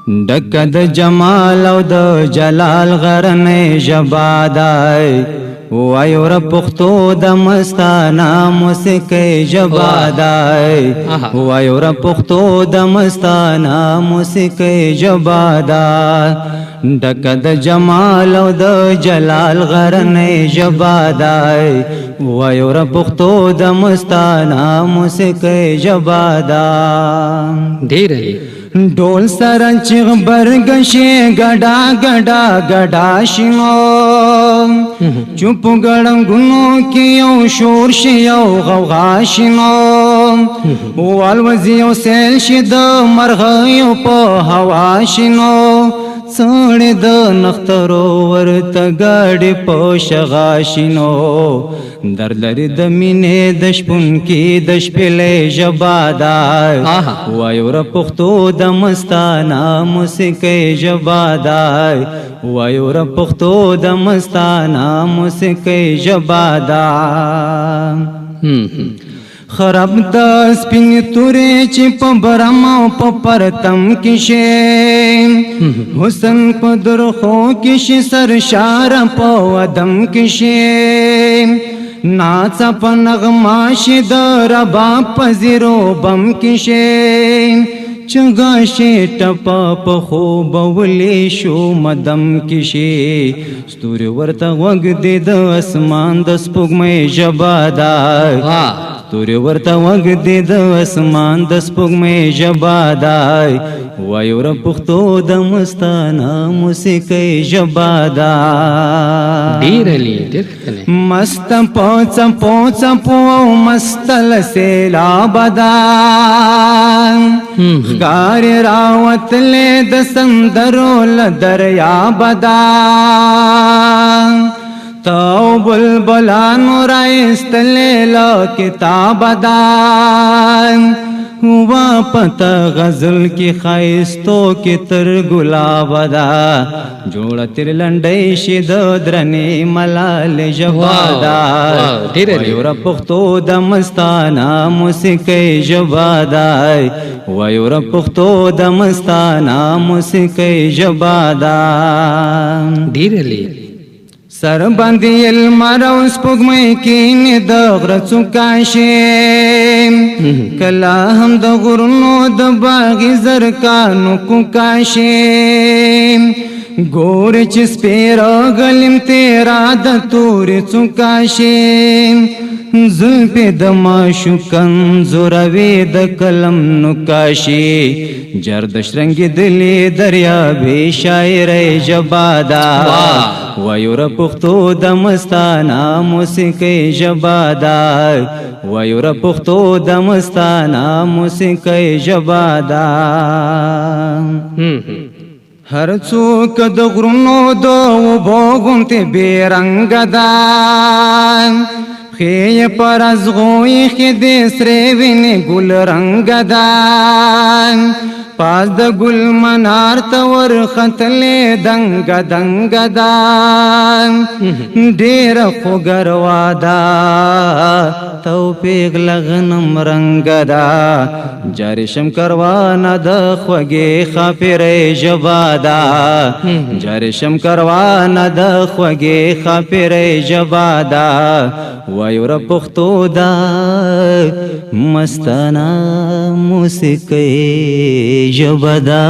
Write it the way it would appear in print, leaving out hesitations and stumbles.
ډک د جمال او د جلال غرنې ژبادای وایو ر پښتو د مستانه موسیقي ژبادای وایو ر پښتو د مستانه موسیقي ژبادای ډک د جمال او د جلال غرنې ژبادای وایو ر پښتو د مستانه موسیقي ژبادای ډیر ډول سره چغ برګشي ګډا ګډا ګډا شینو چوپ ګړنګونو کې یو شور شي یو غوغا شینو والوزي یو سیل شي د مرغیو په هوا شینو څړې د نخترو ورته ګاډې په شغا شینو در لري د مینې د شپون کې د شپېلې ژبادای وایو ر پښتو د مستانه موسیقي ژبادای وایو ر پښتو د مستانه موسیقي ژبادای خراب د سپین تورې چې په برم او په پرتم کې شي حسن په درخو کې شي سرشار په ودم کې شي ناڅه په نغمه شي د رباب په زیرو بم کې شي چنګا شي ټپا په خوب ولې شو مدم کې شي ستوري ورته وګ دې د اسمان د سپوږمۍ ژبادای ستوري ورته وګ دې د اسمان د سپوږمۍ ژبادای وایو ر پښتو د مستانه موسیقي ژبادای ډیر مست پوڅ پوڅ پو مستل سیلاب دان غار راوت له د سندرو ل دریاب دان تو بلبلانو رایستلې له کتاب دان ہوا پتا غزل کی خایستو کی تر گلاب دا جوړه تر لنډۍ شي د درنې ملال ژبادا وایو ر پښتو د مستانه موسیقي ژبادای وایو ر پښتو د مستانه موسیقي ژبادا ډیرلی سر باندې المر او سپوږمۍ کې نه د غرڅو کاشي کلا هم د غرونو د باغ زرکانو کو کاشي ګور چې سپیرا غلم تیرا د تورې څوکاشي زلفې د معشوقن زوروي د قلم نقاشي جرد شرنګې دلې دریابې شاعرۍ ژبادا وایو ر پښتو د مستانه موسیقي ژبادای وایو ر پښتو د مستانه موسیقي ژبادای هر څوک د غرونو د اوبو غونتې بې رنګه ده خې پر ازغوی خې دې سرې وینې ګل رنګه ده پاس د ګل منار ته ورختلې دنګ دنګ ده ډېر خوږروا ده توفیق لغنم رنګ ده جاري شم کروانه د خوږې خاپرې ژبادا جاري شم کروانه د خوږې خاپرې ژبادا وایو ر پښتو دا مستانه موسیقي ژبادا